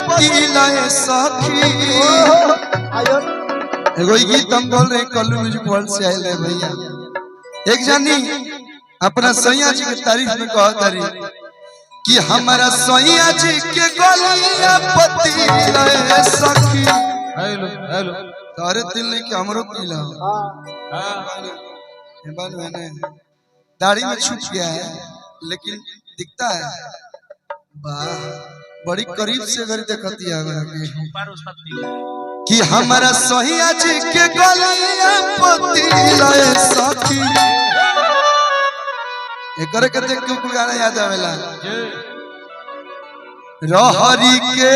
पति लाए सखी। एगो गीत हम बोल रहे कल्लू म्यूजिक वर्ल्ड से आए भैया। एक जानी अपना सैया जी के तारीफ में कहा तारी कि हमारा सैया जी के गलिया पति लाए सखी। हेलो हेलो तारे दिल नहीं कि हमरो पीला दाढ़ी में छुप गया है लेकिन दिखता है। वाह बड़ी करीब से अगर देखती है कि हमारा सैया जी के गलिया पति लाए सखी। एकरे के देख के गाना याद आवेला रहरी के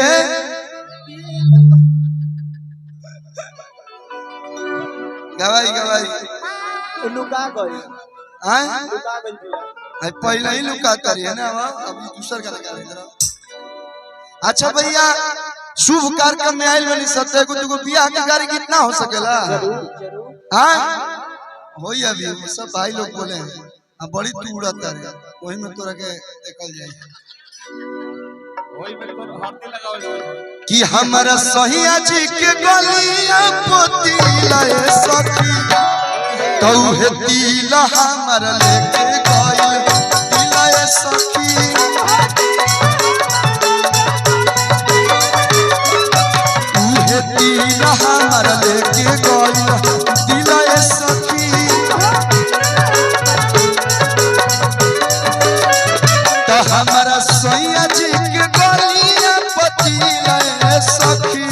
गवाई गवाई लुका गई आए लुका गई पहले ही लुका करी है ना अभी दूसर का लगा रहे। अच्छा भैया शुभ कार्यक्रम में आइल बनी सत्य को तुको बियाह के गाड़ी कितना हो सकेला हां होई अभी सब भाई लोग बोले हैं अब बड़ी तू उड़ाता रे वही में तोरा के देखल जाए वही में तो हाथी लगावल कि हमारा सैया जी के गलिया पति लाए सखी। तो हे दिल हमारा लेके गइल दिलाए सखी। तू हे दिल हमारा लेके गइल दिलाए सखी। तो हमारा सैया जी के गलिया पति लाए सखी।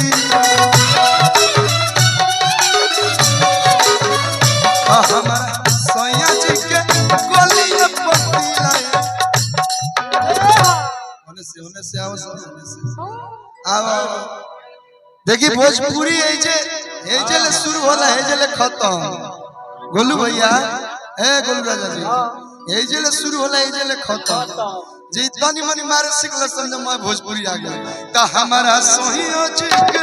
हमारा सैया जी के गलिया पति लाए होने से आओ आओ देखी भोजपुरी है जे ले शुरू होला है जे ले खत्म। गोलू भैया ए गोलू राजा जी है जे ले शुरू होला है जे ले खत्म। जे तनी मनी मारे सिखल समझ मैं भोजपुरी आ गया। तो हमारा सैया जी के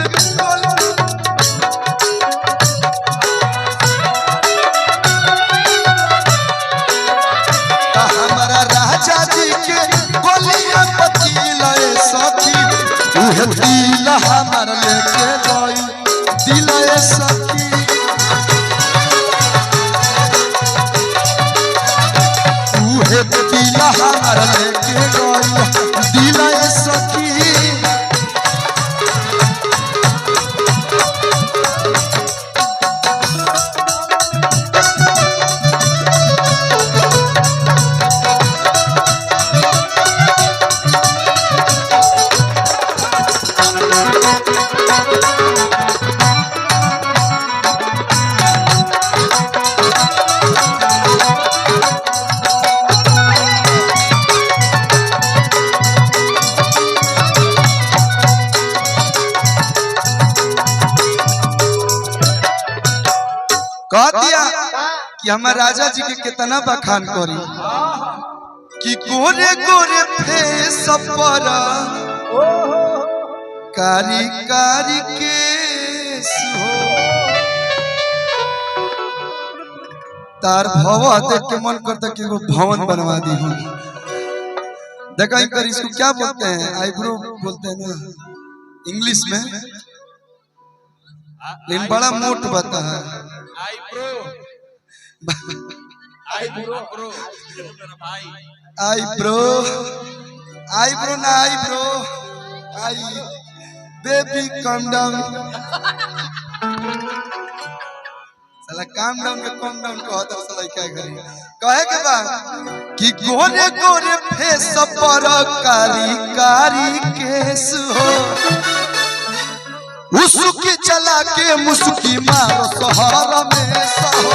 हमारा राजा जी के गलिया पति लाए सखी। उहे दिल हमारा लेके गई दिलाए सखी। उहे दिल हमारा लेके गई दिलाए सखी। कह दिया कि हमारे राजा जी के कितना बखान करी कि गोरे गोरे फेस पर कारी कारी केस हो। तार भवा देख के मन करता कि वो भवन बनवा दी हो। देखा कर इसको क्या बोलते हैं आईब्रो बोलते हैं ना इंग्लिश में लेकिन बड़ा मोट बता है आईब्रो ना आईब्रो आई बेबी कम डाउन साला काम डाउन के कम डाउन को होता साला क्या करें कहे के बा कि गोरे गोरे फेस पर कारी कारी केस हो। उसकी चला के मुस्की मारो सहारा में सहो।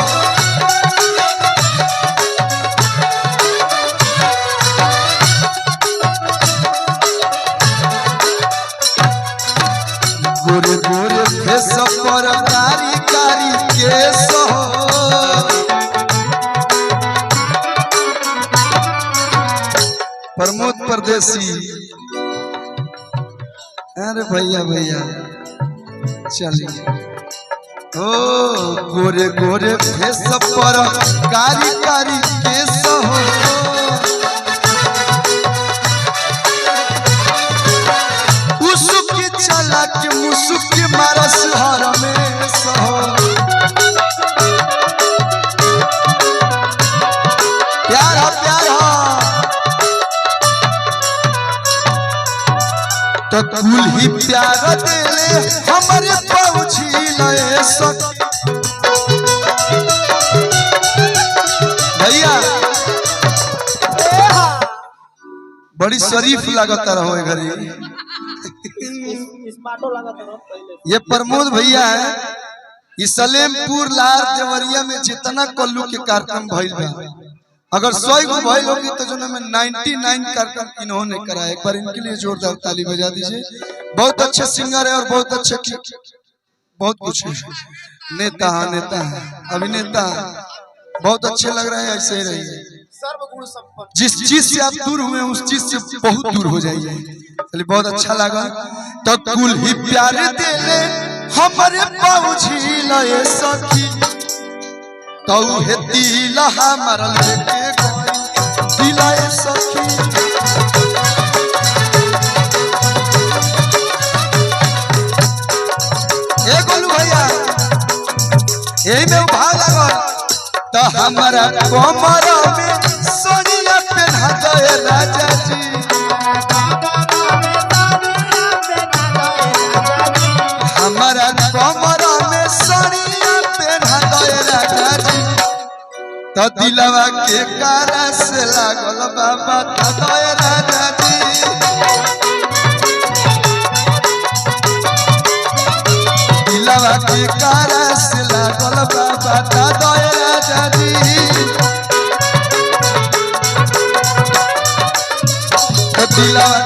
गोरे गोरे फेस पर कारी कारी केस हो। प्रमोद परदेसी अरे भैया भैया चलिए ओ गोरे गोरे फेस पर कारी कारी केस हो। उसकी चला के मुसुकी मारस हर में सहो प्यार तो कुल ही प्यार दिले हमारे पहुँची लए सखी भैया बड़ी शरीफ लागता रहो घरी ये प्रमोद भैया है ये सलेमपुर लार देवरिया में जितना कल्लू के कार्यक्रम भइल बा अगर 100 को भइल होगी तो जो में 99 कार्यक्रम इन्होंने करा एक बार इनके लिए जोरदार ताली बजा दीजिए बहुत अच्छे सिंगर है और बहुत अच्छे बहुत कुछ नेता है अभिनेता बहुत अच्छे लग रहे हैं ऐसे ही रहिए सर्वगुण संपन्न जिस चीज से आप दूर हुए उस चीज से बहुत दूर हो जाइए चलिए बहुत अच्छा लगा तो कुल ही प्यार दिले हमारे पहुँची लए सखी कहू हे दिला हमारा लेके दिलाए सखी ए गोलू भैया यही में भाग लगा तो हमारा कमरा में सोनिया पहना गए राजा जी हमारा कमरा में सोनिया पहना गए राजा जी तो दिलवा के कारा से लागल बाबा तो गए राजा जी दिलवा के कारा से लागल बाबा तो गए राजा जी दिलवा